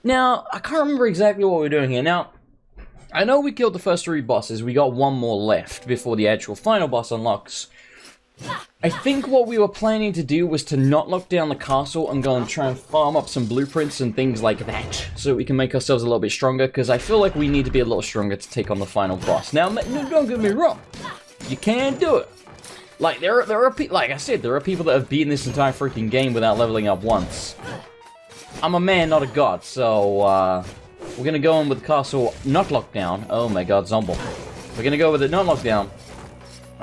Now, I can't remember exactly what we're doing here. Now, I know we killed the first 3 bosses. We got 1 more left before the actual final boss unlocks. I think what we were planning to do was to not lock down the castle and go and try and farm up some blueprints and things like that, so we can make ourselves a little bit stronger, because I feel like we need to be a little stronger to take on the final boss. Now, no, don't get me wrong, you can do it. Like, there are like I said, there are people that have beaten this entire freaking game without leveling up once. I'm a man, not a god, so, we're gonna go in with the castle not locked down. Oh my god, Zomble. We're gonna go with it not locked down.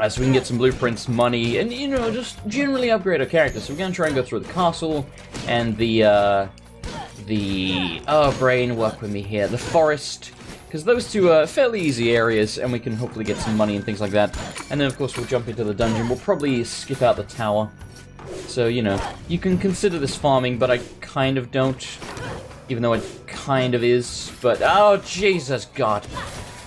So we can get some blueprints, money, and, you know, just generally upgrade our characters. So we're going to try and go through the castle, and oh, brain, work with me here, the forest, because those 2 are fairly easy areas, and we can hopefully get some money and things like that. And then, of course, we'll jump into the dungeon. We'll probably skip out the tower. So, you know, you can consider this farming, but I kind of don't, even though it kind of is. But, oh, Jesus God.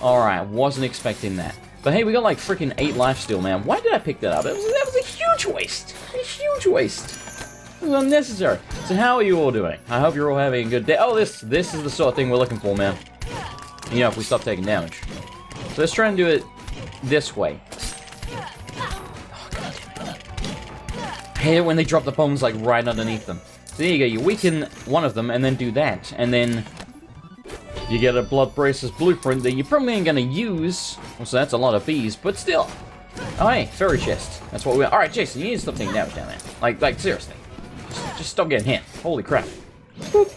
Alright, wasn't expecting that. But hey, we got like freaking 8 life steal, man. Why did I pick that up? That was a huge waste. A huge waste. It was unnecessary. So how are you all doing? I hope you're all having a good day. Oh, this is the sort of thing we're looking for, man. You know, if we stop taking damage. So let's try and do it this way. Oh, God damn it. I hate it when they drop the bombs like right underneath them. So there you go. You weaken one of them and then do that. And then you get a Blood Braces blueprint that you probably ain't gonna use. Well, so that's a lot of bees, but still. Oh, hey, fairy chest. That's what we are. Alright, Jason, you need to stop taking damage down there. Like seriously. Just stop getting hit. Holy crap. Boop.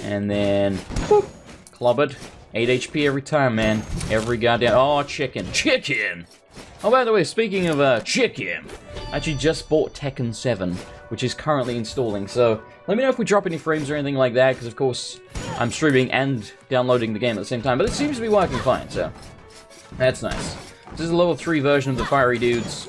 And then, boop. Clobbered. 8 HP every time, man. Every goddamn... Oh, chicken. Chicken! Oh, by the way, speaking of, chicken, I actually just bought Tekken 7, which is currently installing, so let me know if we drop any frames or anything like that, because of course I'm streaming and downloading the game at the same time, but it seems to be working fine, so that's nice. This is a level 3 version of the fiery dudes.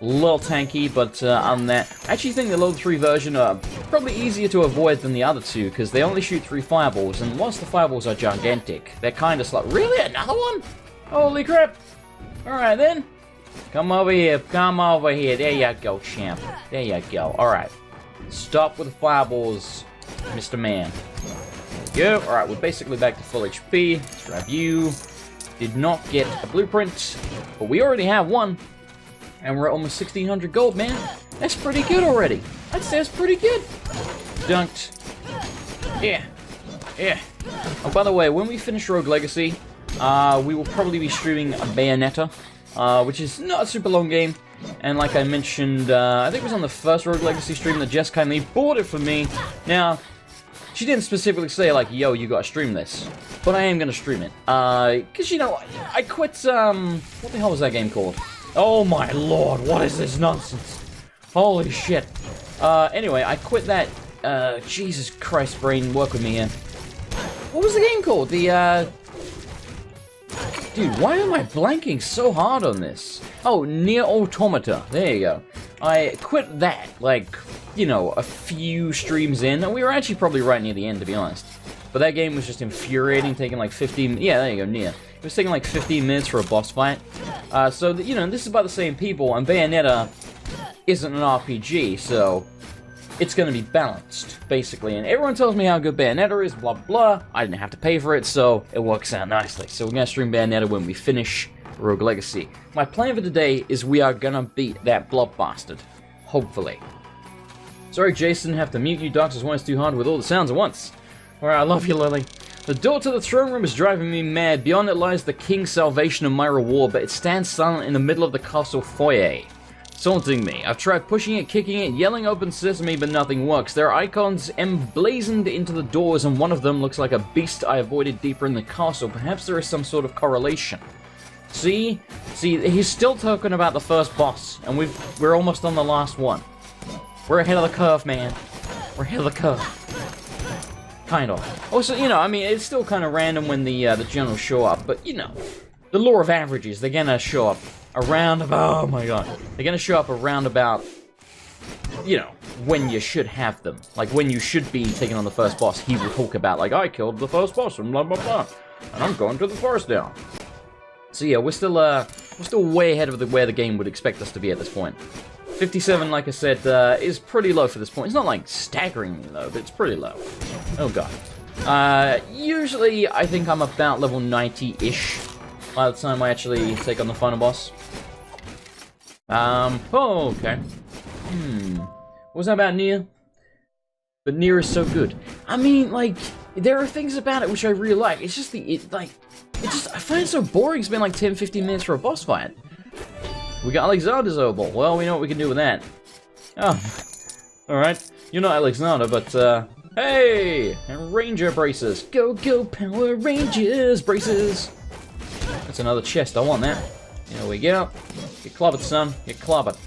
A little tanky, but on that, I actually think the level 3 version are probably easier to avoid than the other 2, because they only shoot 3 fireballs, and whilst the fireballs are gigantic, they're kind of slow. Really? Another one? Holy crap! Alright then. Come over here, there you go, champ. There you go, alright. Stop with the fireballs, Mr. Man. There we go, alright, we're basically back to full HP. Let's grab you. Did not get a blueprint, but we already have one. And we're at almost 1,600 gold, man. That's pretty good already. I'd say that's pretty good. Dunked. Yeah. Yeah. Oh, by the way, when we finish Rogue Legacy, we will probably be streaming a Bayonetta, which is not a super long game. And like I mentioned, I think it was on the first Rogue Legacy stream that Jess kindly bought it for me. Now, she didn't specifically say, like, yo, you gotta stream this. But I am gonna stream it. Because, you know, I quit, what the hell was that game called? Oh my lord, what is this nonsense? Holy shit. Anyway, I quit that, Jesus Christ, brain, work with me here. What was the game called? Dude, why am I blanking so hard on this? Oh, Nier Automata. There you go. I quit that, like, you know, a few streams in. And we were actually probably right near the end, to be honest. But that game was just infuriating, taking like 15... Yeah, there you go, Nier. It was taking like 15 minutes for a boss fight. So, you know, this is by the same people, and Bayonetta isn't an RPG, so it's going to be balanced, basically. And everyone tells me how good Bayonetta is, blah, blah. I didn't have to pay for it, so it works out nicely. So we're going to stream Bayonetta when we finish Rogue Legacy. My plan for today is we are going to beat that blob bastard. Hopefully. Sorry, Jason, have to mute you. Doctors want us too hard with all the sounds at once. Alright, I love you, Lily. The door to the throne room is driving me mad. Beyond it lies the king's salvation and my reward, but it stands silent in the middle of the castle foyer, taunting me. I've tried pushing it, kicking it, yelling open sesame, but nothing works. There are icons emblazoned into the doors, and one of them looks like a beast I avoided deeper in the castle. Perhaps there is some sort of correlation. See, he's still talking about the first boss, and we're almost on the last one. We're ahead of the curve, man. We're ahead of the curve. Kind of. Also, you know, I mean, it's still kind of random when the generals show up, but, you know, the law of averages, they're gonna show up around about, oh my god, they're gonna show up around about, you know, when you should have them. Like, when you should be taking on the first boss, he will talk about, like, I killed the first boss, and blah, blah, blah, and I'm going to the forest now. So yeah, we're still way ahead of where the game would expect us to be at this point. 57, like I said, is pretty low for this point. It's not like staggeringly low, but it's pretty low. Oh god. Usually, I think I'm about level 90-ish by the time I actually take on the final boss. Oh, okay. What was that about Nier? But Nier is so good. I mean, like, there are things about it which I really like. It's just I find it so boring. It's been like 10-15 minutes for a boss fight. We got Alexander's Opal. Well, we know what we can do with that. Oh, alright. You're not Alexander, but, hey! Ranger braces. Go, go, Power Rangers braces! That's another chest. I want that. There we go. Get clobbered, son. Get clobbered.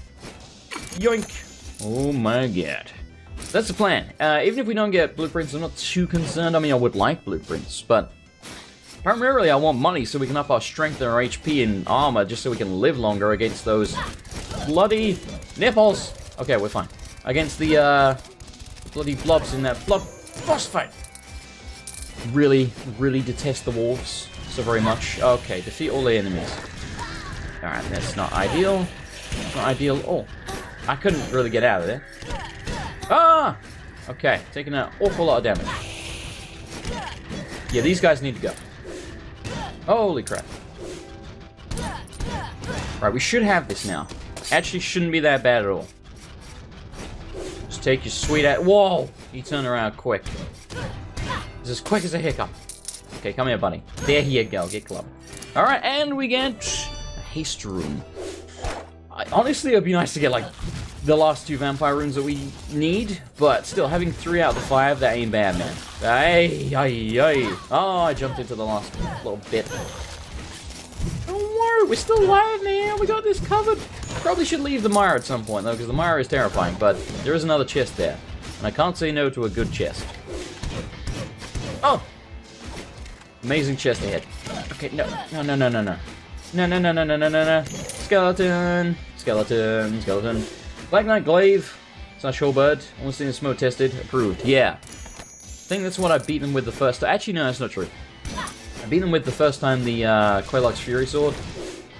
Yoink! Oh my god. That's the plan. Even if we don't get blueprints, I'm not too concerned. I mean, I would like blueprints, but primarily I want money so we can up our strength and our HP and armor just so we can live longer against those bloody nipples. Okay, we're fine. Against the bloody blobs in that boss fight. Really, really detest the wolves so very much. Okay, defeat all the enemies. Alright, that's not ideal. That's not ideal at all. I couldn't really get out of there. Ah! Okay, taking an awful lot of damage. Yeah, these guys need to go. Holy crap. Right, we should have this now. Actually, shouldn't be that bad at all. Just take your sweet ass. Whoa! He turned around quick. It's as quick as a hiccup. Okay, come here, buddy. There you go. Get clubbed. Alright, and we get a haste room. Honestly, it'd be nice to get, like, the last 2 vampire runes that we need, but still, having 3 out of the 5, that ain't bad, man. Ay, ay, ay. Oh, I jumped into the last little bit. Don't worry, we're still alive, man. We got this covered. Probably should leave the mire at some point, though, because the mire is terrifying, but there is another chest there, and I can't say no to a good chest. Oh! Amazing chest ahead. Okay, no. No. Skeleton. Skeleton. Skeleton. Black Knight Glaive. Slash Whole Only seen the smoke tested. Approved. Yeah. I think that's what I beat them with the first time. Actually, no, that's not true. I beat them with the first time the Quelaag's Fury Sword.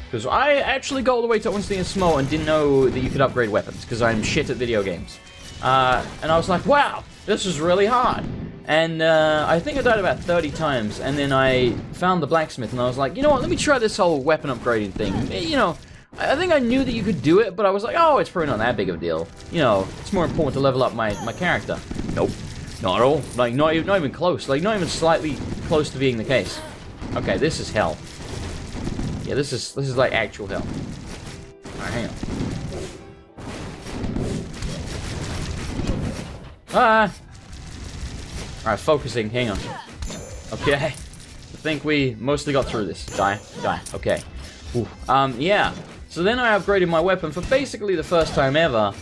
Because I actually got all the way to Ornstein and Smoke and didn't know that you could upgrade weapons. Because I'm shit at video games. And I was like, wow, this is really hard. And I think I died about 30 times, and then I found the blacksmith, and I was like, you know what, let me try this whole weapon upgrading thing. You know, I think I knew that you could do it, but I was like, oh, it's probably not that big of a deal. You know, it's more important to level up my character. Nope, not at all. Like, not even close. Like, not even slightly close to being the case. Okay, this is hell. Yeah, this is like actual hell. Alright, hang on. Ah! Alright, focusing, hang on. Okay. I think we mostly got through this. Die. Okay. Ooh. Yeah. So then I upgraded my weapon for basically the first time ever.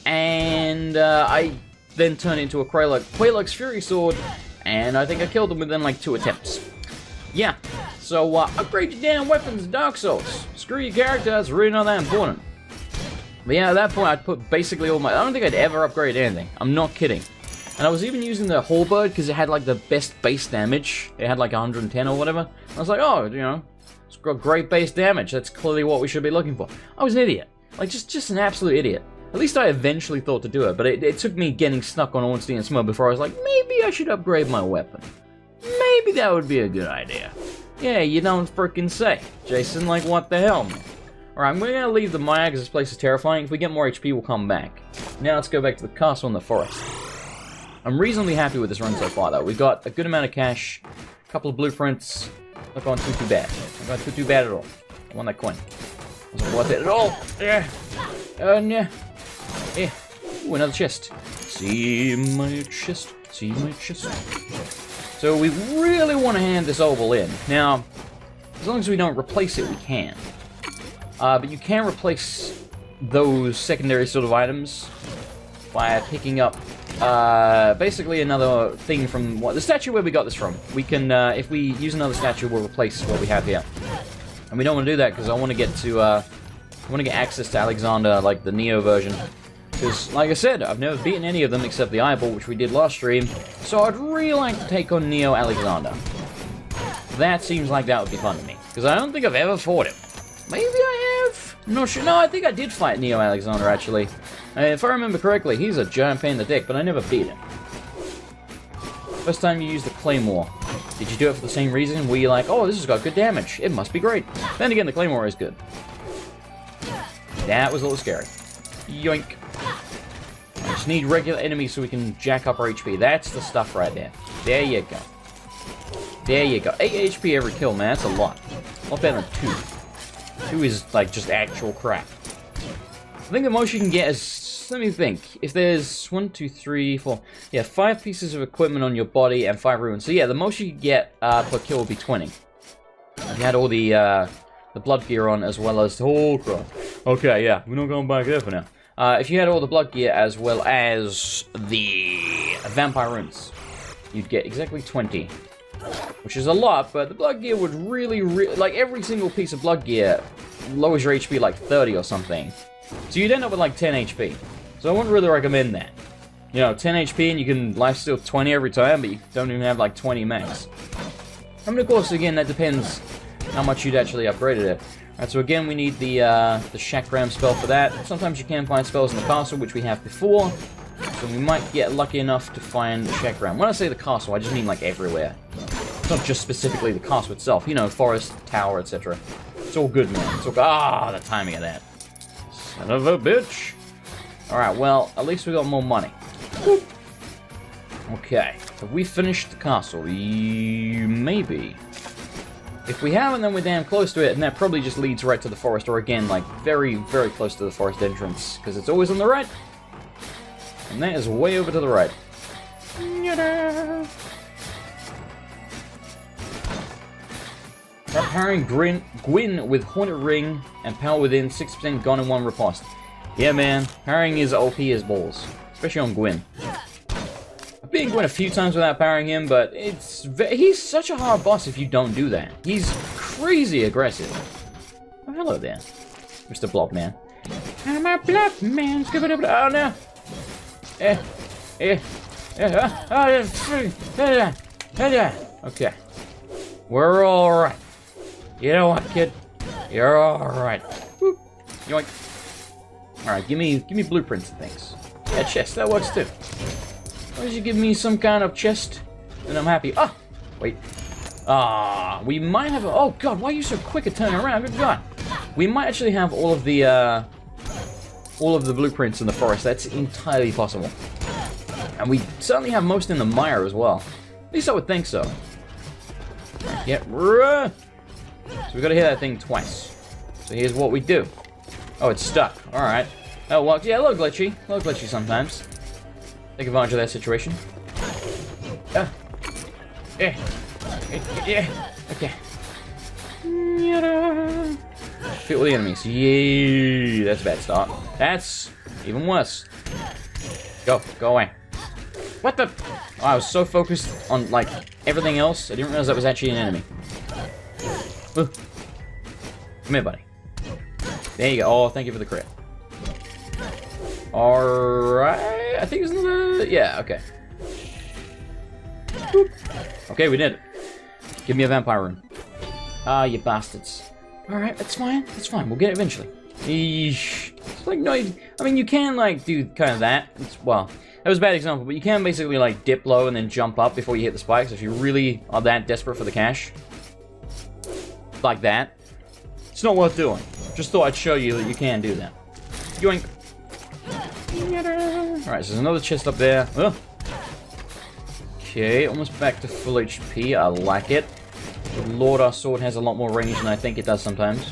And, I then turned into a Quelaag's Fury Sword. And I think I killed him within, like, 2 attempts. Yeah. So, upgrade your damn weapons in Dark Souls. Screw your character, it's really not that important. But yeah, at that point, I'd put basically all my... I don't think I'd ever upgrade anything. I'm not kidding. And I was even using the halberd because it had like the best base damage. It had like 110 or whatever. I was like, oh, you know, it's got great base damage. That's clearly what we should be looking for. I was an idiot. Like, just an absolute idiot. At least I eventually thought to do it, but it took me getting stuck on Ornstein and Smoke before I was like, maybe I should upgrade my weapon. Maybe that would be a good idea. Yeah, you don't frickin' say. Jason, like, what the hell, man? Alright, we're gonna leave the mire because this place is terrifying. If we get more HP, we'll come back. Now let's go back to the castle in the forest. I'm reasonably happy with this run so far, though. We've got a good amount of cash, a couple of blueprints. Not going too bad. Not going too bad at all. I want that coin. Wasn't worth it at all. Yeah. Yeah. Yeah. Ooh, another chest. See my chest. See my chest. So we really want to hand this opal in. Now, as long as we don't replace it, we can. But you can replace those secondary sort of items by picking up basically another thing from the statue where we got this from. We can, if we use another statue, we'll replace what we have here. And we don't want to do that because I want to get to, I want to get access to Alexander, like the Neo version. Because, like I said, I've never beaten any of them except the Eyeball, which we did last stream. So I'd really like to take on Neo Alexander. That seems like that would be fun to me. Because I don't think I've ever fought him. Maybe I have? I'm not sure. No, I think I did fight Neo Alexander, actually. If I remember correctly, he's a giant pain in the dick, but I never beat him. First time you used the Claymore, did you do it for the same reason? Were you like, oh, this has got good damage, it must be great. Then again, the Claymore is good. That was a little scary. Yoink. I just need regular enemies so we can jack up our HP. That's the stuff right there. There you go. There you go. 8 HP every kill, man. That's a lot. A lot better than 2. 2 is, like, just actual crap. I think the most you can get is... Let me think. If there's 1, 2, 3, 4... Yeah, 5 pieces of equipment on your body and 5 runes. So yeah, the most you can get per kill would be 20. If you had all the blood gear on as well as... Oh, crap. Okay, yeah. We're not going back there for now. If you had all the blood gear as well as the vampire runes, you'd get exactly 20. Which is a lot, but the blood gear would really, like, every single piece of blood gear lowers your HP like 30 or something. So you'd end up with like 10 HP. So I wouldn't really recommend that. You know, 10 HP and you can lifesteal 20 every time, but you don't even have like 20 max. I mean, of course, again, that depends how much you'd actually upgraded it. Alright, so again, we need the Chakram spell for that. Sometimes you can find spells in the castle, which we have before. So we might get lucky enough to find the Chakram. When I say the castle, I just mean like everywhere. It's not just specifically the castle itself. You know, forest, tower, etc. It's all good, man. It's all good. Ah, the timing of that. Son of a bitch. Alright, well, at least we got more money. Whoop. Okay. Have we finished the castle? Maybe. If we haven't, then we're damn close to it, and that probably just leads right to the forest, or again, like, very, very close to the forest entrance, because it's always on the right. And that is way over to the right. Powering Gwyn with Haunted Ring and Power Within, 6% gone in one riposte. Yeah, man, powering is OP as balls, especially on Gwyn. I've beaten Gwyn a few times without powering him, but he's such a hard boss if you don't do that. He's crazy aggressive. Oh, hello there, Mr. Blob Man. I'm a Blob Man. Oh no. Okay. We're alright. You know what, kid? You're alright. Yoink. Alright, give me blueprints and things. Yeah, chest, that works too. Why don't you give me some kind of chest? Then I'm happy. Ah! Wait. We might have a... Oh god, why are you so quick at turning around? Good god. We might actually have all of the blueprints in the forest. That's entirely possible. And we certainly have most in the mire as well. At least I would think so. Yeah. So we gotta hit that thing twice. So here's what we do. Oh, it's stuck. Alright. Oh, well, yeah, a little glitchy. A little glitchy sometimes. Take advantage of that situation. Yeah. Okay. Fit with the enemies. Yeah, that's a bad start. That's even worse. Go away. What the? Oh, I was so focused on, like, everything else, I didn't realize that was actually an enemy. Ooh. Come here, buddy. There you go. Oh, thank you for the crit. Alright. I think it's another... Yeah, okay. Boop. Okay, we did it. Give me a vampire rune. Ah, you bastards. Alright, that's fine. That's fine. We'll get it eventually. Eesh. It's like, no, I mean, you can, like, do kind of that. Well, that was a bad example, but you can basically, like, dip low and then jump up before you hit the spikes if you really are that desperate for the cash. Like that. It's not worth doing. Just thought I'd show you that you can do that. Yoink. Alright, so there's another chest up there. Oh. Okay, almost back to full HP. I like it. Good lord, our sword has a lot more range than I think it does sometimes.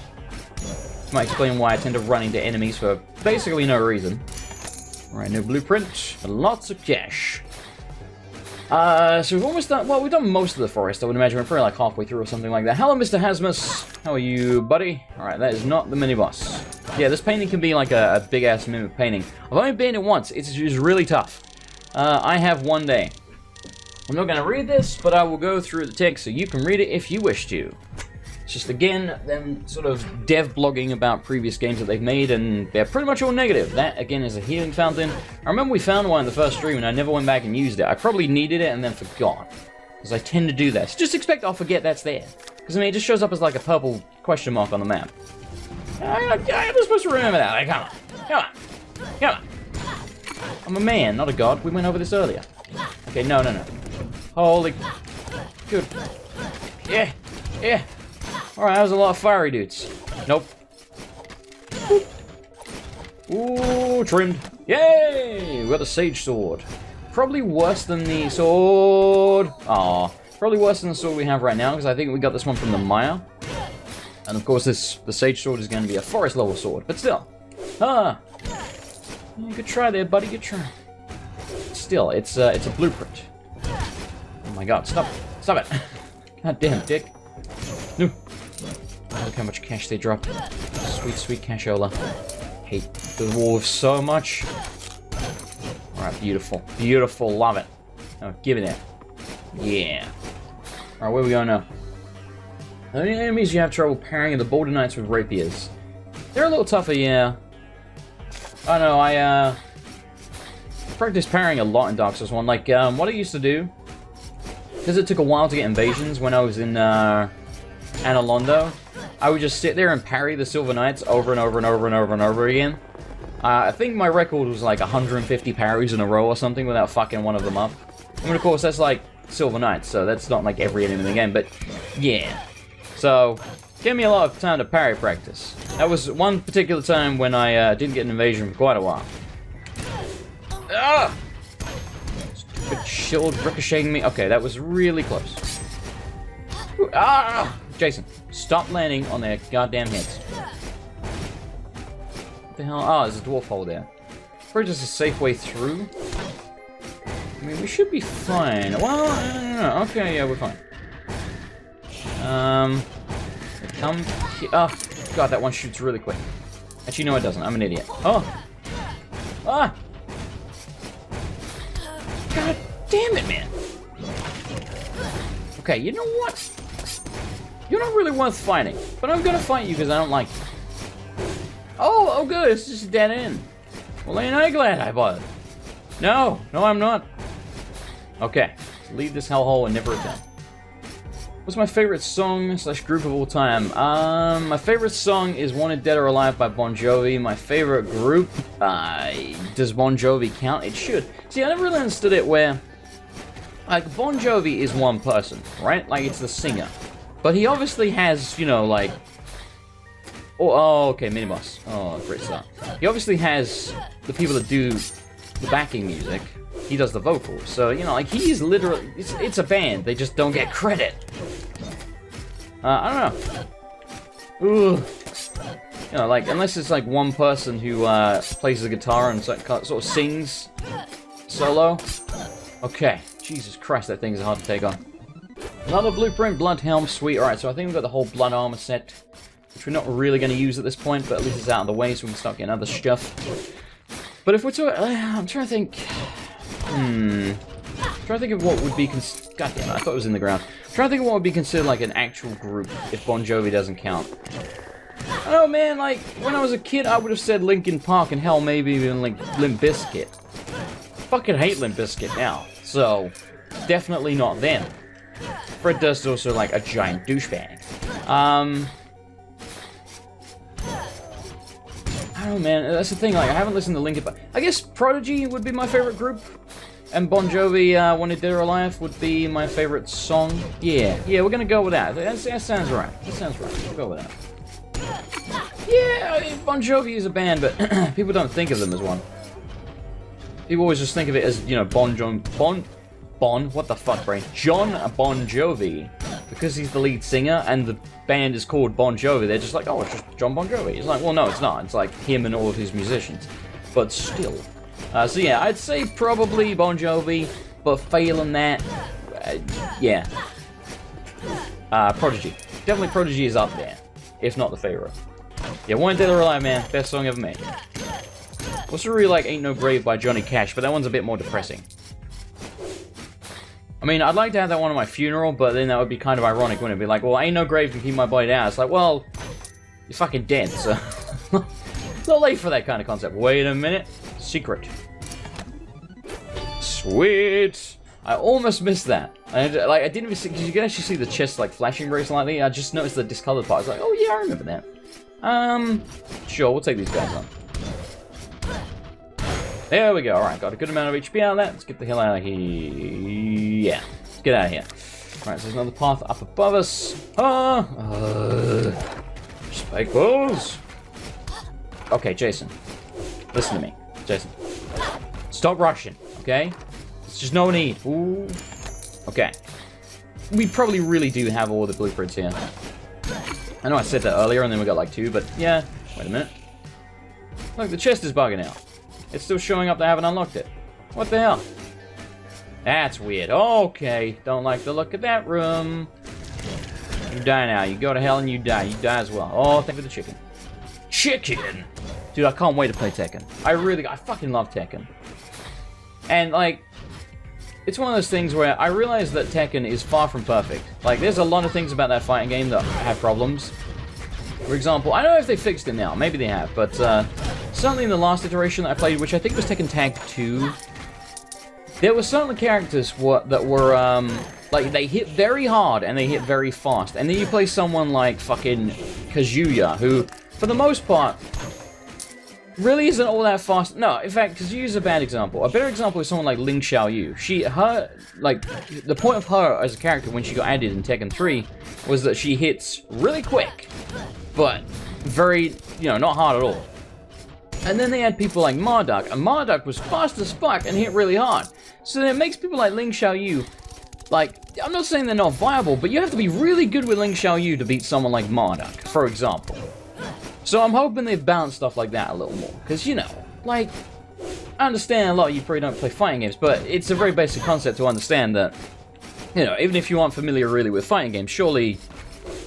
This might explain why I tend to run into enemies for basically no reason. Alright, no blueprint, but lots of cash. So we've almost done, well, we've done most of the forest, I would imagine. We're probably like halfway through or something like that. Hello, Mr. Hasmus. How are you, buddy? Alright, that is not the mini-boss. Yeah, this painting can be like a big-ass mimic painting. I've only been it once. It's just really tough. I have one day. I'm not going to read this, but I will go through the text so you can read it if you wish to. It's just, again, them sort of dev blogging about previous games that they've made, and they're pretty much all negative. That, again, is a healing fountain. I remember we found one in the first stream, and I never went back and used it. I probably needed it and then forgot, because I tend to do that. So just expect I'll forget that's there. Because, I mean, it just shows up as like a purple question mark on the map. I'm supposed to remember that. Like, come on. I'm a man, not a god. We went over this earlier. Okay, no. Holy... Good. Yeah. Yeah. Alright, that was a lot of fiery dudes. Nope. Boop. Ooh, trimmed. Yay! We got the Sage Sword. Probably worse than the sword... Aw. Probably worse than the sword we have right now, because I think we got this one from the Maya. And of course, the Sage Sword is going to be a forest level sword, but still. Ah! Yeah, good try there, buddy, good try. Still, it's a blueprint. Oh my god, stop it. God damn, dick. No. Look how much cash they drop. Sweet, sweet cashola. Hate the wolves so much. Alright, beautiful. Beautiful, love it. Oh, give me that. Yeah. Alright, where are we going now? The only enemies you have trouble parrying are the Border Knights with rapiers. They're a little tougher, yeah. Oh no, I practiced parrying a lot in Dark Souls 1. Like, what I used to do, because it took a while to get invasions when I was in Anor Londo, I would just sit there and parry the Silver Knights over and over and over and over and over again. I think my record was like 150 parries in a row or something without fucking one of them up. I mean, of course, that's like Silver Knights, so that's not like every enemy in the game, but yeah. So, gave me a lot of time to parry practice. That was one particular time when I didn't get an invasion for quite a while. Ah! Stupid shield ricocheting me. Okay, that was really close. Ooh, ah! Jason, stop landing on their goddamn heads. What the hell? Oh, there's a dwarf hole there. Probably just a safe way through. I mean, we should be fine. Well, no. Okay, yeah, we're fine. Come here. Oh, God, that one shoots really quick. Actually, no, it doesn't. I'm an idiot. Oh! Ah! God damn it, man! Okay, you know what? You're not really worth fighting, but I'm gonna fight you because I don't like you. Oh, good, it's just a dead end. Well, ain't I glad I bought it? No, I'm not. Okay, so leave this hellhole and never return. What's my favorite song / group of all time? My favorite song is Wanted Dead or Alive by Bon Jovi. My favorite group, does Bon Jovi count? It should. See, I never really understood it where, like, Bon Jovi is one person, right? Like, it's the singer. But he obviously has, you know, like... Oh, okay, Miniboss. Oh, great start. He obviously has the people that do the backing music. He does the vocals. So, you know, like, he's literally... It's a band. They just don't get credit. I don't know. Ooh. You know, like, unless it's, like, one person who plays the guitar and sort of sings solo. Okay. Jesus Christ, that thing is hard to take on. Another blueprint, blood helm, sweet. Alright, so I think we've got the whole blood armor set, which we're not really going to use at this point, but at least it's out of the way so we can start getting other stuff. But if we're talking... I'm trying to think... I'm trying to think of what would be... God damn it, I thought it was in the ground. I'm trying to think of what would be considered like an actual group if Bon Jovi doesn't count. I don't know, man, like, when I was a kid, I would have said Linkin Park and hell, maybe even like Limp Bizkit. Fucking hate Limp Bizkit now, so definitely not them. Fred Durst is also like a giant douchebag. I don't know, man. That's the thing. Like, I haven't listened to Linkin Park. I guess Prodigy would be my favorite group, and Bon Jovi, "Wanted Dead or Alive" would be my favorite song. Yeah, we're gonna go with that. That sounds right. That sounds right. We'll go with that. Yeah, I mean, Bon Jovi is a band, but people don't think of them as one. People always just think of it as, you know, what the fuck, brain? John Bon Jovi, because he's the lead singer and the band is called Bon Jovi. They're just like, oh, it's just John Bon Jovi. It's like, well, no, it's not. It's like him and all of his musicians, but still. So yeah, I'd say probably Bon Jovi, but failing that, yeah. Prodigy. Definitely Prodigy is up there, if not the favorite. Yeah, Wanted Dead or Alive, man. Best song ever made. Also really like Ain't No Grave by Johnny Cash, but that one's a bit more depressing. I mean, I'd like to have that one at my funeral, but then that would be kind of ironic, wouldn't it? Be like, well, ain't no grave can keep my body down. It's like, well, you're fucking dead, so... a little late for that kind of concept. Wait a minute. Secret. Sweet! I almost missed that. I didn't even see... Because you can actually see the chest, like, flashing very slightly. I just noticed the discolored part. I was like, oh, yeah, I remember that. Sure, we'll take these guys on. There we go. Alright, got a good amount of HP out of that. Let's get the hell out of here. Yeah. Get out of here. Alright, so there's another path up above us. Spike balls. Okay, Jason. Listen to me. Jason. Stop rushing, okay? There's just no need. Ooh. Okay. We probably really do have all the blueprints here. I know I said that earlier and then we got like 2, but yeah. Wait a minute. Look, the chest is bugging out. It's still showing up they haven't unlocked it. What the hell? That's weird. Okay. Don't like the look of that room. You die now. You go to hell and you die. You die as well. Oh, thank you for the chicken. Chicken! Dude, I can't wait to play Tekken. I fucking love Tekken. And, like, it's one of those things where I realize that Tekken is far from perfect. Like, there's a lot of things about that fighting game that have problems. For example, I don't know if they fixed it now. Maybe they have. But, certainly in the last iteration that I played, which I think was Tekken Tag 2, there were certain characters that were, like, they hit very hard and they hit very fast. And then you play someone like fucking Kazuya, who, for the most part, really isn't all that fast. No, in fact, Kazuya's a bad example. A better example is someone like Ling Xiaoyu. The point of her as a character when she got added in Tekken 3 was that she hits really quick, but very, not hard at all. And then they had people like Marduk, and Marduk was fast as fuck and hit really hard. So then it makes people like Ling Xiaoyu, like, I'm not saying they're not viable, but you have to be really good with Ling Xiaoyu to beat someone like Marduk, for example. So I'm hoping they've balanced stuff like that a little more. Because, like, I understand a lot of you probably don't play fighting games, but it's a very basic concept to understand that, even if you aren't familiar really with fighting games, surely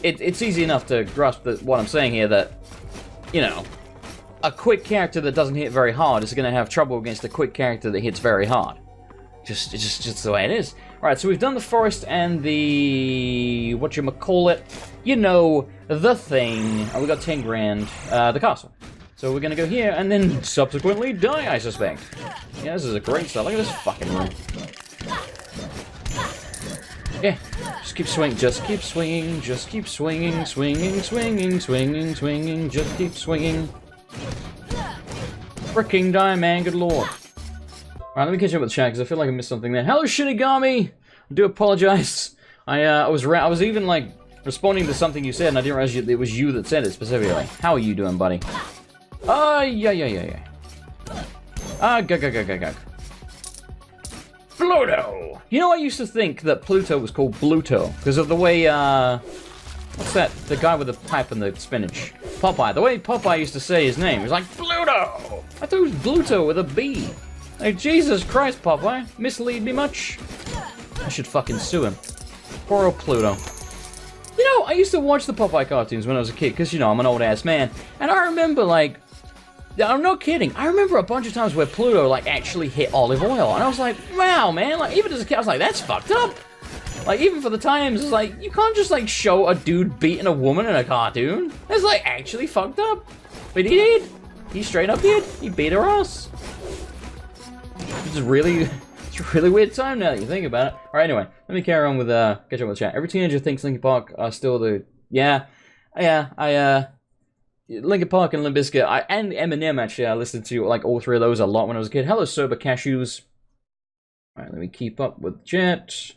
it's easy enough to grasp what I'm saying here that, a quick character that doesn't hit very hard is going to have trouble against a quick character that hits very hard. Just the way it is. Alright, so we've done the forest and the... whatchamacallit? The thing. And we got 10 grand. The castle. So we're gonna go here and then subsequently die, I suspect. Yeah, this is a great start. Look at this fucking room. Yeah, just keep swinging, just keep swinging, just keep swinging, swinging, swinging, swinging, swinging, just keep swinging. Fricking die, man, good lord. Alright, let me catch up with the chat because I feel like I missed something there. Hello, Shinigami! I do apologize. I was even, like, responding to something you said, and I didn't realize it was you that said it specifically. How are you doing, buddy? Yeah. Go. Pluto! I used to think that Pluto was called Bluto, because of the way, what's that? The guy with the pipe and the spinach. Popeye. The way Popeye used to say his name. He was like, Pluto! I thought it was Bluto with a B. Like, Jesus Christ, Popeye. Mislead me much? I should fucking sue him. Poor old Pluto. I used to watch the Popeye cartoons when I was a kid, because, I'm an old-ass man. And I remember, like, I'm not kidding, I remember a bunch of times where Pluto, like, actually hit olive oil. And I was like, wow, man. Like, even as a kid, I was like, that's fucked up. Like, even for the times, it's like, you can't just, like, show a dude beating a woman in a cartoon. That's, like, actually fucked up. But he did. He straight up did. He beat her ass. It's a really weird time now that you think about it. Alright, anyway, let me carry on with, catch up with the chat. Every teenager thinks Linkin Park are still the... Linkin Park and Limp Bizkit, and Eminem, actually, I listened to, like, all 3 of those a lot when I was a kid. Hello, Sober Cashews. Alright, let me keep up with the chat.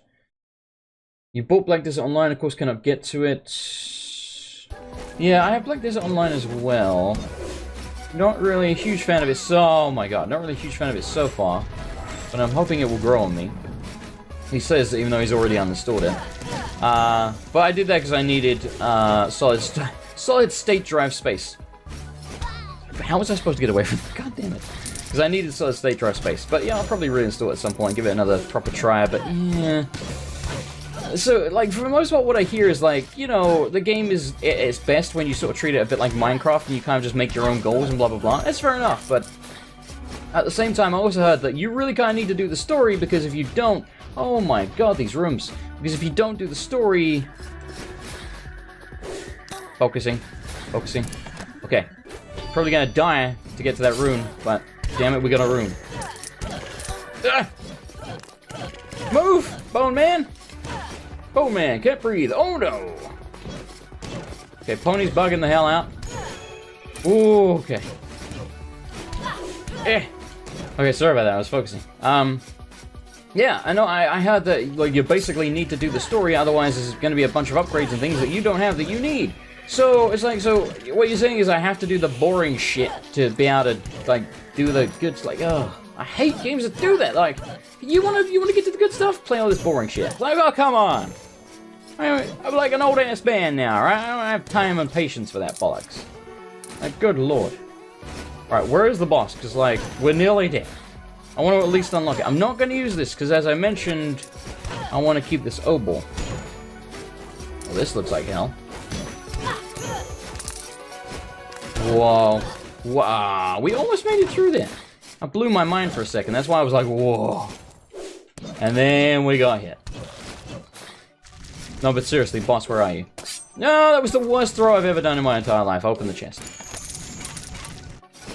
You bought Black Desert Online, of course, cannot get to it. Yeah, I have Black Desert Online as well. Not really a huge fan of it oh my god, not really a huge fan of it so far. But I'm hoping it will grow on me. He says that even though he's already uninstalled it. But I did that because I needed solid state drive space. How was I supposed to get away from that? God damn it. Because I needed solid state drive space. But yeah, I'll probably reinstall it at some point, give it another proper try, but yeah. So, like, for the most part, what I hear is, like, the game is at its best when you sort of treat it a bit like Minecraft and you kind of just make your own goals and blah, blah, blah. That's fair enough, but at the same time, I also heard that you really kind of need to do the story because if you don't... Oh my god, these rooms. Because if you don't do the story... Focusing. Okay. Probably gonna die to get to that room, but damn it, we got a room. Ah! Move, Bone Man! Bone Man, can't breathe. Oh no! Okay, Pony's bugging the hell out. Ooh, okay. Okay, sorry about that, I was focusing. Yeah, I know. I heard that like you basically need to do the story, otherwise there's going to be a bunch of upgrades and things that you don't have that you need. So it's like, so what you're saying is I have to do the boring shit to be able to like do the good. Like, oh, I hate games that do that. Like, you wanna get to the good stuff, play all this boring shit. Like, oh, come on. I'm like an old ass man now, right? I don't have time and patience for that bollocks. Like, good lord. All right, where is the boss? Because like we're nearly there. I want to at least unlock it. I'm not going to use this because, as I mentioned, I want to keep this obol. Well, this looks like hell. Whoa. Wow. We almost made it through there. I blew my mind for a second. That's why I was like, whoa. And then we got hit. No, but seriously, boss, where are you? No, that was the worst throw I've ever done in my entire life. Open the chest.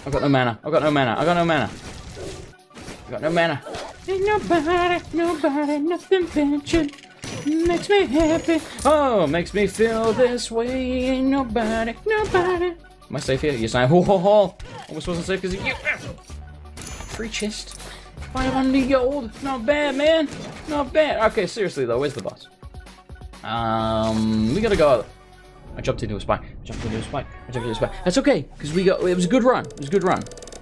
I've got no mana. I've got no mana. I've got no mana. I've got no mana. Ain't nobody, nothing ventured. Makes me happy. Oh, makes me feel this way. Ain't nobody. Am I safe here? Yes, I am. Ho ho ho. Almost wasn't safe because of you. Free chest. 500 gold. Not bad, man. Not bad. Okay, seriously though, where's the boss? We gotta go. I jumped into a spike. That's okay, because it was a good run.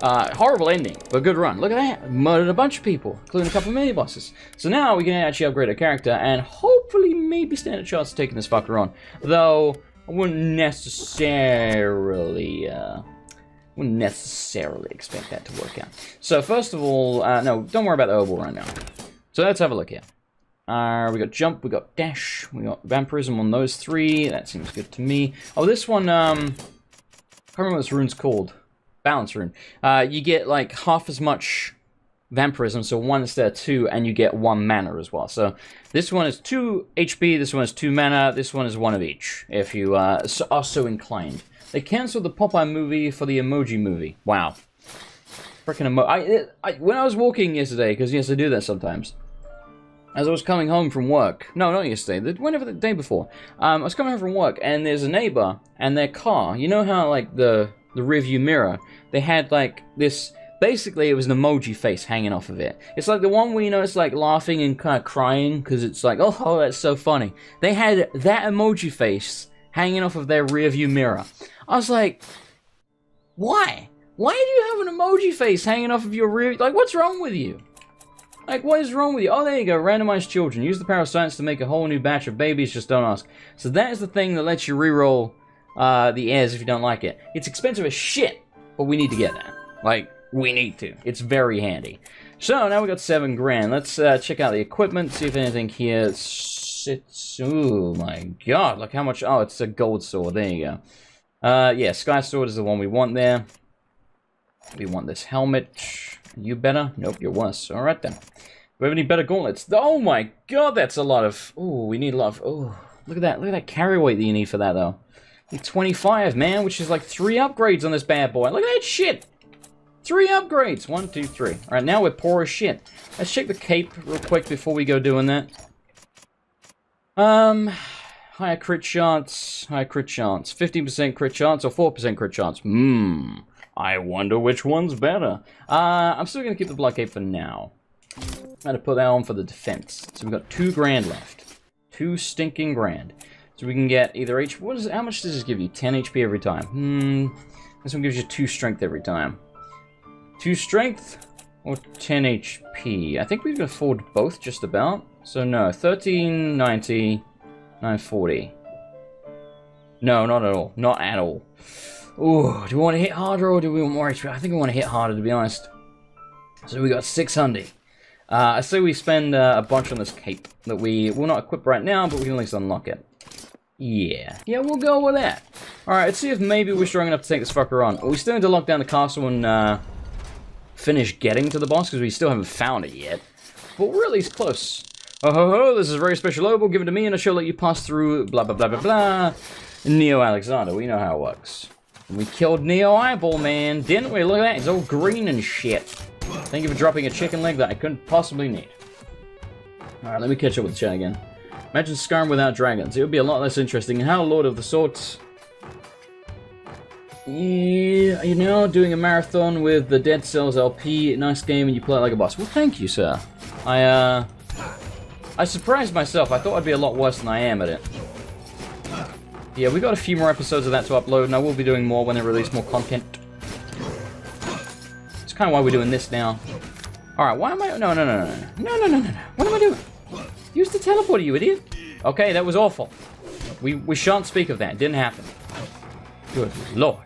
Horrible ending, but good run. Look at that. Murdered a bunch of people, including a couple of mini bosses. So now we can actually upgrade our character and hopefully maybe stand a chance of taking this fucker on. Though I wouldn't necessarily expect that to work out. So first of all, no, don't worry about the obol right now. So let's have a look here. We got jump, we got dash, we got vampirism on those three. That seems good to me. Oh, this one, I can't remember what this rune's called. Balance rune. You get like half as much vampirism, so 1 instead of 2, and you get 1 mana as well. So this one is 2 HP, this one is 2 mana, this one is 1 of each, if you are so inclined. They cancelled the Popeye movie for the Emoji movie. Wow. Freaking when I was walking yesterday, because yes, I do that sometimes. As I was coming home from work, no, not yesterday, whenever the day before, I was coming home from work, and there's a neighbor, and their car, you know how, like, the rearview mirror, they had, like, this, basically, it was an emoji face hanging off of it. It's like the one where, you know, it's, like, laughing and kind of crying, because it's like, oh, that's so funny. They had that emoji face hanging off of their rearview mirror. I was like, why? Why do you have an emoji face hanging off of your rear, like, what's wrong with you? Like, what is wrong with you? Oh, there you go. Randomized children. Use the power of science to make a whole new batch of babies. Just don't ask. So that is the thing that lets you reroll the heirs if you don't like it. It's expensive as shit, but we need to get that. Like, we need to. It's very handy. So, now we got 7 grand. Let's check out the equipment, see if anything here sits... Ooh, my god. Look how much... Oh, it's a gold sword. There you go. Yeah, Sky Sword is the one we want there. We want this helmet. You better? Nope, you're worse. Alright then. Do we have any better gauntlets? Oh my god, that's a lot of... Ooh, we need a lot of... Ooh, look at that. Look at that carry weight that you need for that, though. Like 25, man, which is like 3 upgrades on this bad boy. Look at that shit! 3 upgrades! 1, 2, 3. Alright, now we're poor as shit. Let's check the cape real quick before we go doing that. Higher crit chance. 15% crit chance or 4% crit chance? I wonder which one's better. I'm still going to keep the blood cape for now. I'm going to put that on for the defense. So we've got 2 grand left. 2 stinking grand. So we can get either HP... How much does this give you? 10 HP every time. This one gives you 2 strength every time. 2 strength or 10 HP? I think we can afford both just about. So no, 1390, 940. No, not at all. Not at all. Ooh, do we want to hit harder or do we want more HP? I think we want to hit harder, to be honest. So we got 600. I say we spend a bunch on this cape that we will not equip right now, but we can at least unlock it. Yeah, we'll go with that. Alright, let's see if maybe we're strong enough to take this fucker on. We still need to lock down the castle and finish getting to the boss, because we still haven't found it yet. But we're at least close. Oh ho ho, this is a very special obol given to me, and I shall let you pass through blah blah blah blah blah. Neo Alexander, we know how it works. We killed Neo Eyeball, man, didn't we? Look at that, it's all green and shit. Thank you for dropping a chicken leg that I couldn't possibly need. Alright, let me catch up with the chat again. Imagine Skyrim without dragons. It would be a lot less interesting. And how Lord of the Swords... Yeah, you know, doing a marathon with the Dead Cells LP, nice game, and you play it like a boss. Well, thank you, sir. I surprised myself. I thought I'd be a lot worse than I am at it. Yeah, we got a few more episodes of that to upload, and I will be doing more when they release more content. It's kind of why we're doing this now. Alright, why am I... No. What am I doing? Use the teleporter, you idiot. Okay, that was awful. We shan't speak of that. It didn't happen. Good lord.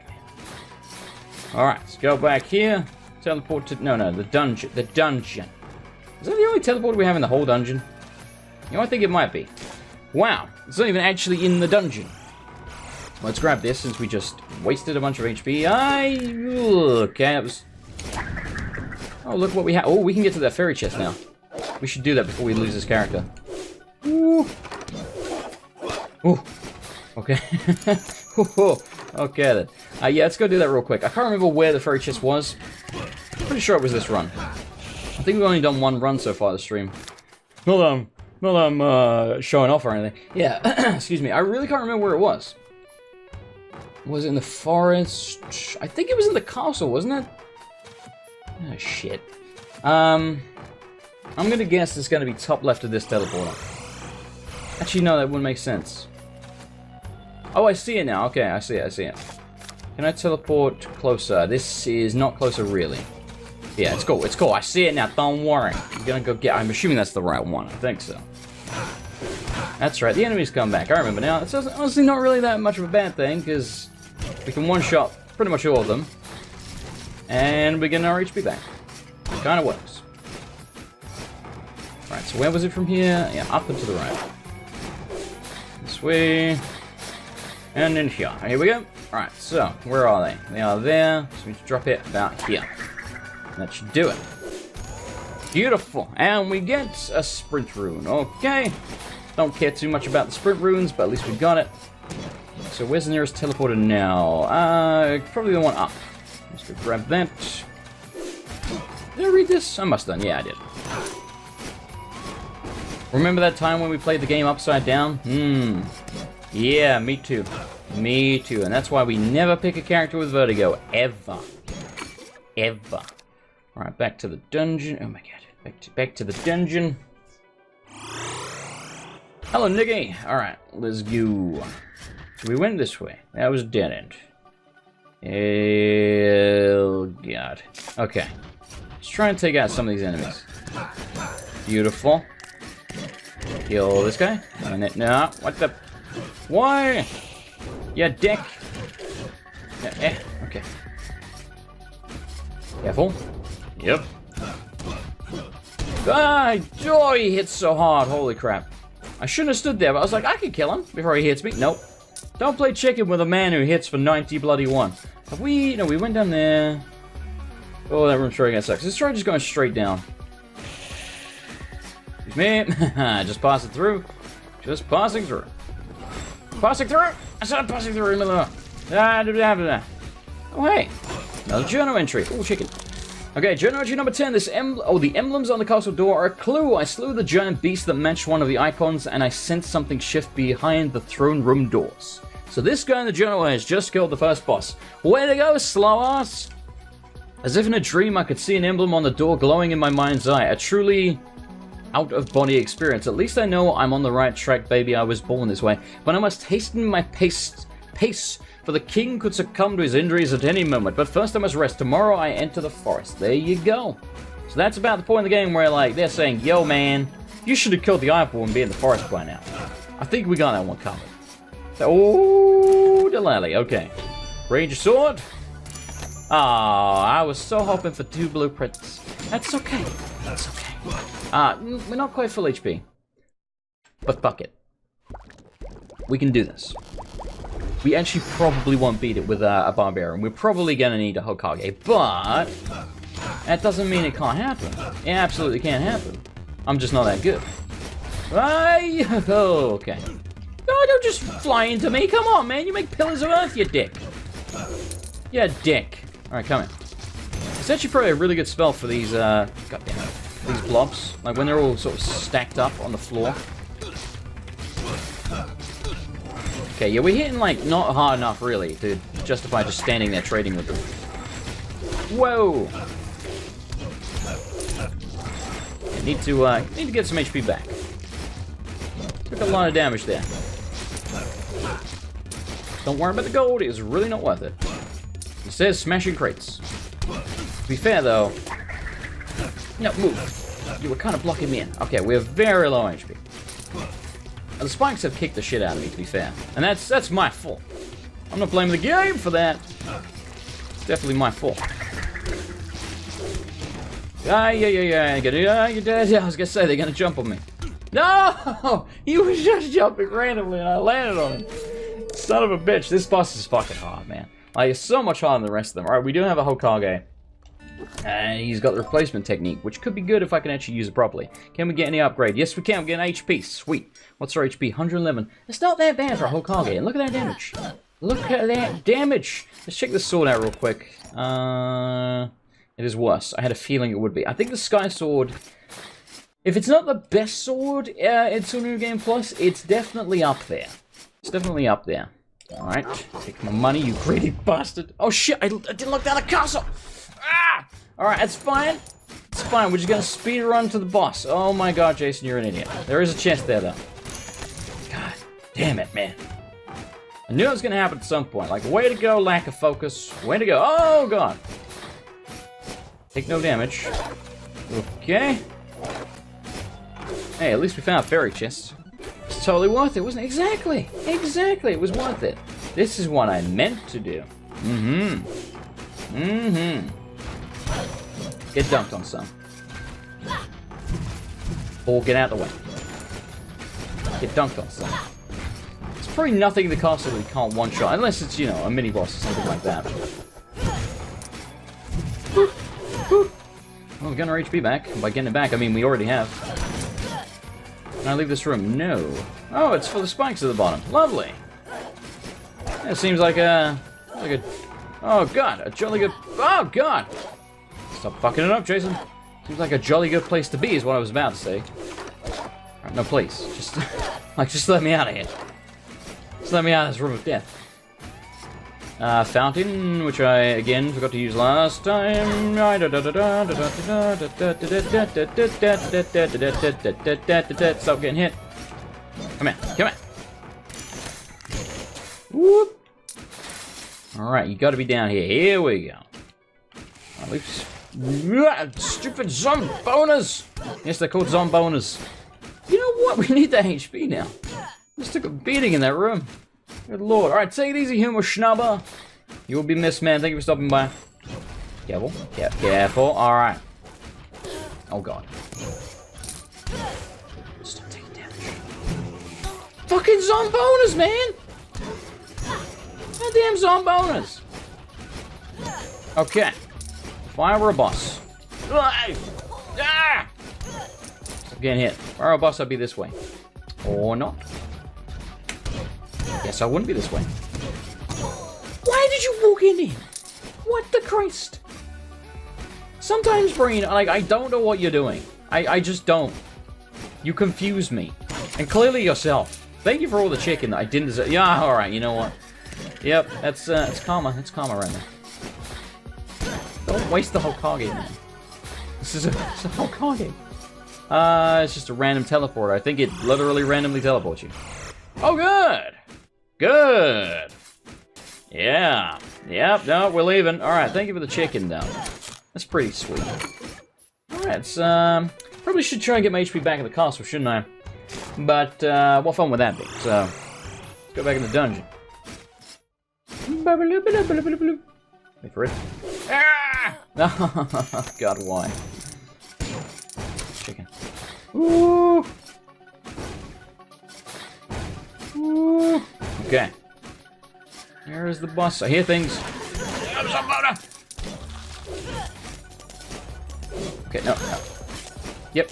Alright, let's go back here. Teleport to... No, the dungeon. The dungeon. Is that the only teleporter we have in the whole dungeon? You know, I think it might be. Wow, it's not even actually in the dungeon. Let's grab this since we just wasted a bunch of HP. Okay, that was... Oh, look what we have. Oh, we can get to that fairy chest now. We should do that before we lose this character. Ooh. Ooh. Okay. Okay then. Yeah, let's go do that real quick. I can't remember where the fairy chest was. Pretty sure it was this run. I think we've only done one run so far this stream. Not that I'm showing off or anything. Yeah, excuse me. I really can't remember where it was. Was it in the forest? I think it was in the castle, wasn't it? Oh, shit. I'm gonna guess it's gonna be top left of this teleporter. Actually, no, that wouldn't make sense. Oh, I see it now. Okay, I see it. Can I teleport closer? This is not closer, really. Yeah, it's cool. I see it now. Don't worry. I'm gonna go get... I'm assuming that's the right one. I think so. That's right. The enemies come back. I remember now. It's honestly not really that much of a bad thing, because we can one-shot pretty much all of them. And we get our HP back. It kind of works. Right, so where was it from here? Yeah, up and to the right. This way. And in here. Here we go. Alright, so, where are they? They are there. So we need to drop it about here. That should do it. Beautiful. And we get a sprint rune. Okay. Don't care too much about the sprint runes, but at least we got it. So where's the nearest teleporter now? Probably the one up. Let's go grab that. Did I read this? I must have done. Yeah, I did. Remember that time when we played the game upside down? Yeah, me too. Me too. And that's why we never pick a character with vertigo. Ever. Ever. Alright, back to the dungeon. Oh my god. Back to the dungeon. Hello, Niggy. Alright, let's go. So we went this way. That was a dead end. Oh, god. Okay. Let's try and take out some of these enemies. Beautiful. Kill this guy. No, what the... Why? Yeah, dick. Yeah, okay. Careful. Yep. Ah, oh, he hits so hard. Holy crap. I shouldn't have stood there, but I was like, I can kill him before he hits me. Nope. Don't play chicken with a man who hits for 90 bloody 1. Have we... No, we went down there. Oh, that room's straight against sucks. Let's try just going straight down. Excuse me. Just passing through. Just passing through. Passing through! I said passing through. Oh, hey. Another journal entry. Oh, chicken. Okay, journal entry number 10. The emblems on the castle door are a clue. I slew the giant beast that matched one of the icons, and I sensed something shift behind the throne room doors. So this guy in the journal has just killed the first boss. Way to go, slow ass! As if in a dream, I could see an emblem on the door glowing in my mind's eye. A truly out-of-body experience. At least I know I'm on the right track, baby. I was born this way. But I must hasten my pace, for the king could succumb to his injuries at any moment. But first I must rest. Tomorrow I enter the forest. There you go. So that's about the point in the game where, like, they're saying, yo, man, you should have killed the eyeball and be in the forest by now. I think we got that one covered. So, oh, Delally. Okay. Ranger sword. Ah, I was so hoping for 2 blueprints. That's okay. That's okay. We're not quite full HP. But fuck it. We can do this. We actually probably won't beat it with a barbarian. We're probably gonna need a Hokage, but that doesn't mean it can't happen. It absolutely can happen. I'm just not that good. Oh, okay. No, don't just fly into me. Come on, man. You make pillars of earth, you dick. Yeah, dick. Alright, come in. It's actually probably a really good spell for these, goddamn, these blobs. Like when they're all sort of stacked up on the floor. Okay, yeah, we're hitting, like, not hard enough, really, to justify just standing there trading with them. Need to get some HP back. Took a lot of damage there. Don't worry about the gold, it's really not worth it. It says smashing crates. To be fair though... No, move. You were kind of blocking me in. Okay, we have very low HP. And the spikes have kicked the shit out of me, to be fair. And that's my fault. I'm not blaming the game for that. It's definitely my fault. Yeah. I was gonna say, they're gonna jump on me. No! He was just jumping randomly and I landed on him. Son of a bitch. This boss is fucking hard, man. Like, it's so much harder than the rest of them. Alright, we do have a Hokage. And he's got the replacement technique, which could be good if I can actually use it properly. Can we get any upgrade? Yes, we can. We're getting HP. Sweet. What's our HP? 111. It's not that bad for a Hokage. And look at that damage. Look at that damage. Let's check this sword out real quick. It is worse. I had a feeling it would be. I think the Sky Sword... If it's not the best sword in New Game Plus, it's definitely up there. It's definitely up there. Alright. Take my money, you greedy bastard. Oh shit, I didn't look down the castle! Ah! Alright, that's fine. It's fine, we're just gonna speed run to the boss. Oh my god, Jason, you're an idiot. There is a chest there, though. God damn it, man. I knew it was gonna happen at some point. Like, way to go, lack of focus. Way to go. Oh god. Take no damage. Okay. Hey, at least we found a fairy chest. It's totally worth it, wasn't it? Exactly! Exactly, it was worth it. This is what I meant to do. Get dunked on, son. Or get out of the way. Get dunked on, son. There's probably nothing in the castle that we can't one-shot, unless it's, you know, a mini-boss or something like that. Well, we're getting our HP back. By getting it back, I mean we already have. Can I leave this room? No. Oh, it's for the spikes at the bottom. Lovely. It seems like a... Oh, God. A jolly good... Oh, God. Stop fucking it up, Jason. Seems like a jolly good place to be is what I was about to say. Right, no, please. Just... just let me out of here. Just let me out of this room of death. Fountain, which I, again, forgot to use last time. Stop getting hit. Come here, come here. Whoop. Alright, you gotta be down here. Here we go. At least... Stupid zomboners! Yes, they're called zomboners. You know what? We need that HP now. Just took a beating in that room. Good lord. Alright, take it easy, Humor Schnubber. You will be missed, man. Thank you for stopping by. Careful. Careful. Alright. Oh, God. Stop taking damage. Fucking zomboners, man! Goddamn zomboners. Okay. Fire a boss. Ah! Stop getting hit. Fire a boss, I'll be this way. Or not. Yes, I wouldn't be this way. Why did you walk in here? What the Christ? Sometimes, brain, like, I don't know what you're doing. I just don't. You confuse me. And clearly yourself. Thank you for all the chicken that I didn't deserve. Yeah, alright, you know what? Yep, that's, it's karma. It's karma right now. Don't waste the Hokage, man. This is a Hokage. It's just a random teleporter. I think it literally randomly teleports you. Oh, good! Good! Yeah. Yep, no, we're leaving. Alright, thank you for the chicken, though. That's pretty sweet. Alright, probably should try and get my HP back in the castle, shouldn't I? But, what fun would that be? So, let's go back in the dungeon. Wait for it. Ah! God, why? Chicken. Ooh! Ooh! Okay. Where is the boss? I hear things. Okay, no. Yep.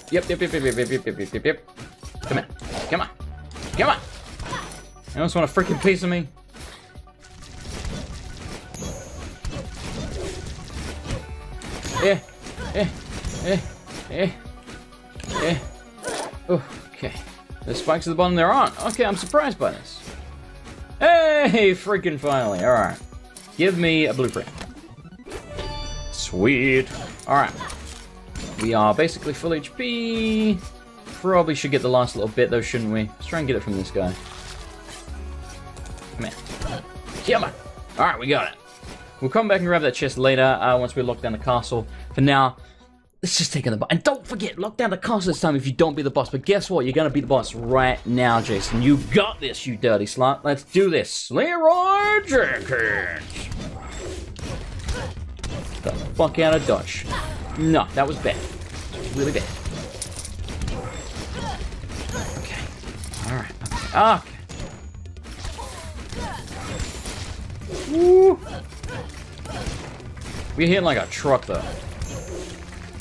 Come on. Come on. Come on. You almost want a freaking piece of me? Okay. The spikes at the bottom, they're on. Okay, I'm surprised by this. Hey, freaking finally. Alright. Give me a blueprint. Sweet. Alright. We are basically full HP. Probably should get the last little bit, though, shouldn't we? Let's try and get it from this guy. Come here. Come on. Alright, we got it. We'll come back and grab that chest later, once we lock down the castle. For now, let's just take on the boss. And don't forget, lock down the castle this time if you don't beat the boss. But guess what? You're going to beat the boss right now, Jason. You got this, you dirty slut. Let's do this. Leroy Jenkins. The fuck out of Dodge. No, that was bad. That was really bad. Okay. Alright. Okay. Woo. We're hitting like a truck, though.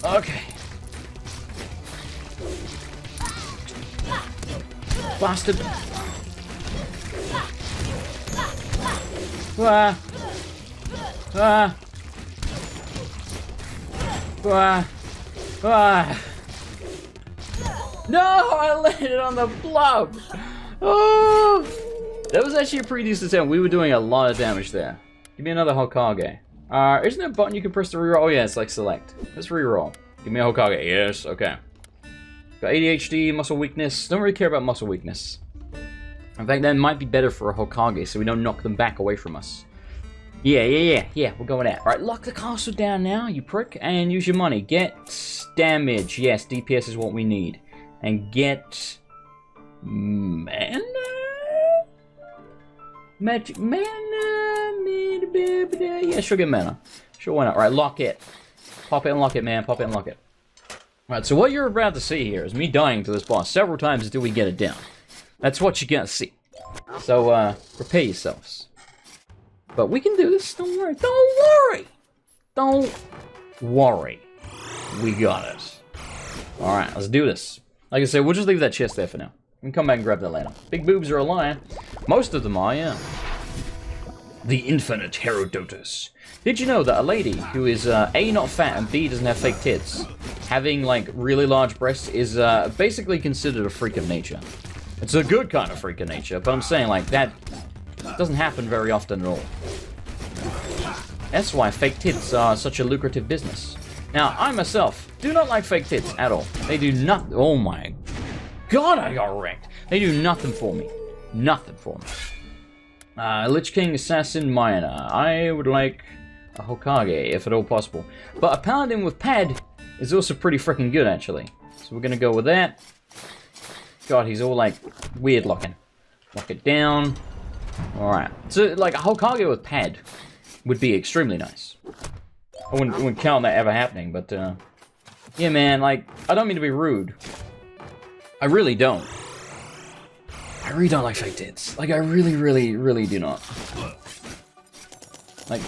Okay. Bastard. Ah. Ah. Ah. Ah. No, I landed on the blob. Oh. That was actually a pretty decent attempt. We were doing a lot of damage there. Give me another Hokage. Isn't there a button you can press to reroll? Oh yeah, it's like select. Let's reroll. Give me a Hokage. Yes, okay. Got ADHD, muscle weakness. Don't really care about muscle weakness. In fact, that might be better for a Hokage, so we don't knock them back away from us. Yeah, we'll go with that. Alright, lock the castle down now, you prick, and use your money. Get damage. Yes, DPS is what we need. And get... mana? Magic mana? Yeah, sure, get mana. Sure, why not? Alright, lock it. Pop it and lock it, man. Pop it and lock it. Alright, so what you're about to see here is me dying to this boss several times until we get it down. That's what you're gonna see. So, prepare yourselves. But we can do this. Don't worry. Don't worry. Don't worry. We got it. Alright, let's do this. Like I said, we'll just leave that chest there for now. We can come back and grab that later. Big boobs are a lie. Most of them are, yeah. The infinite Herodotus. Did you know that a lady who is A, not fat, and B, doesn't have fake tits, having, like, really large breasts is basically considered a freak of nature? It's a good kind of freak of nature, but I'm saying, like, that doesn't happen very often at all. That's why fake tits are such a lucrative business. Now, I myself do not like fake tits at all. They do not... Oh my god, I got wrecked. They do nothing for me. Nothing for me. Lich King Assassin Minor. I would like a Hokage, if at all possible. But a Paladin with pad is also pretty freaking good, actually. So we're gonna go with that. God, he's all, like, weird looking. Lock it down. Alright. So, like, a Hokage with pad would be extremely nice. I wouldn't count on that ever happening, but, yeah, man, like, I don't mean to be rude. I really don't. I really don't like fake tits. Like, I really, really, really do not. Like,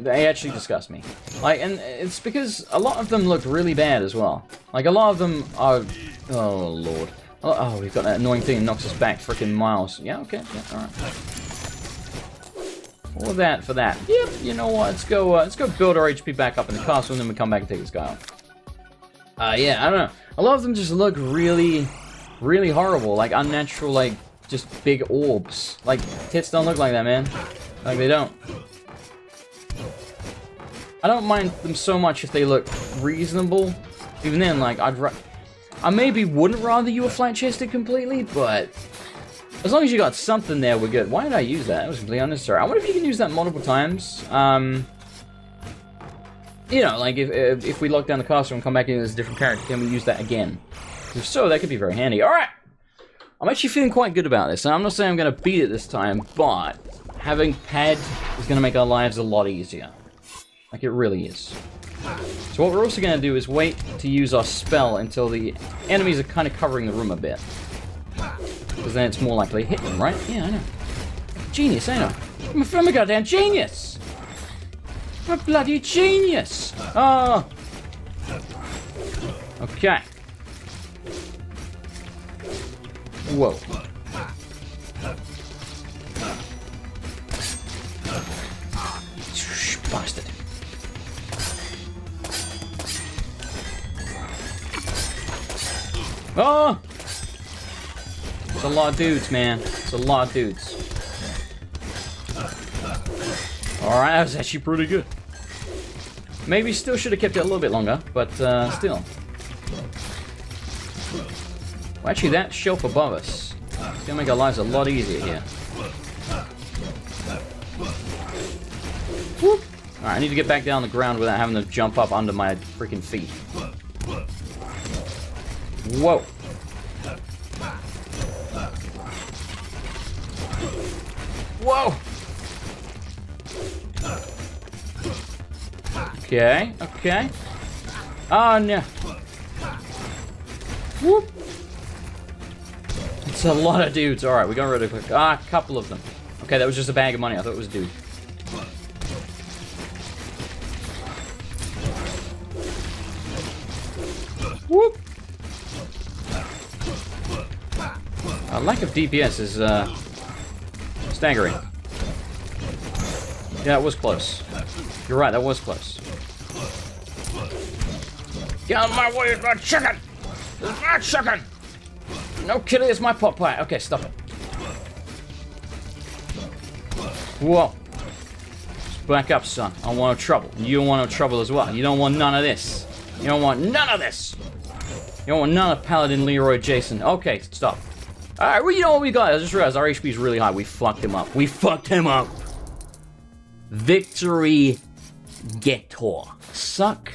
they actually disgust me. Like, and it's because a lot of them look really bad as well. Like, a lot of them are... Oh, Lord. Oh, we've got that annoying thing that knocks us back freaking miles. Yeah, okay, yeah, alright. All of that for that. Yep, you know what, let's go build our HP back up in the castle, and then we come back and take this guy out. Yeah, I don't know. A lot of them just look really, really horrible. Like, unnatural, like, just big orbs. Like, tits don't look like that, man. Like, they don't. I don't mind them so much if they look reasonable. Even then, like, I maybe wouldn't rather you were flat-chested completely, but as long as you got something there, we're good. Why did I use that? It was completely unnecessary. I wonder if you can use that multiple times. You know, like, if we lock down the castle and come back in as a different character, can we use that again? If so, that could be very handy. Alright! I'm actually feeling quite good about this. And I'm not saying I'm going to beat it this time, but having pad is going to make our lives a lot easier. Like, it really is. So what we're also going to do is wait to use our spell until the enemies are kind of covering the room a bit. Because then it's more likely to hit them, right? Yeah, I know. Genius, I know. I'm a goddamn genius! I'm a bloody genius! Oh! Okay. Whoa. Bastard. Oh! It's a lot of dudes, man. It's a lot of dudes. Alright, that was actually pretty good. Maybe still should have kept it a little bit longer, but still. Well, actually, that shelf above us is gonna make our lives a lot easier here. Whoop! Alright, I need to get back down on the ground without having to jump up under my freaking feet. Whoa! Whoa! Okay, okay. Oh, no. Whoop! It's a lot of dudes. Alright, we got rid of a couple of them. Okay, that was just a bag of money. I thought it was a dude. Whoop! A lack of DPS is, staggering. Yeah, it was close. You're right, that was close. Get out of my way, it's my chicken! It's my chicken! No kidding, it's my pot pie. Okay, stop it. Whoa. Just back up, son. I don't want no trouble. You don't want no trouble as well. You don't want none of this. You don't want none of this! You don't want none of Paladin Leroy Jason. Okay, stop. Alright, well, you know what we got? I just realized our HP is really high. We fucked him up. We fucked him up! Victory Getor. Suck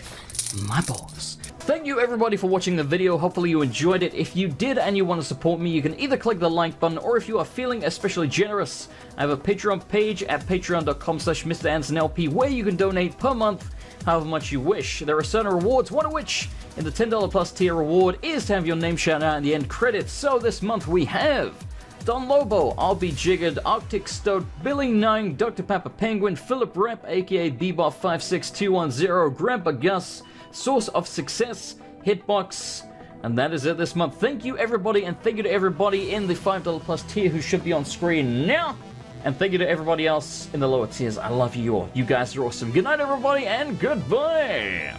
my balls. Thank you everybody for watching the video. Hopefully you enjoyed it. If you did and you want to support me, you can either click the like button, or if you are feeling especially generous, I have a Patreon page at patreon.com/MrAndersonLP where you can donate per month however much you wish. There are certain rewards, one of which in the $10 plus tier reward is to have your name shout out in the end credits. So this month we have Don Lobo, RB Jiggered, Arctic Stoat, Billy 9, Dr. Papa Penguin, Philip Rep, aka Bebop56210, Grandpa Gus, Source of Success, Hitbox, and that is it this month. Thank you everybody, and thank you to everybody in the $5 plus tier who should be on screen now. And thank you to everybody else in the lower tiers. I love you all. You guys are awesome. Good night everybody, and goodbye!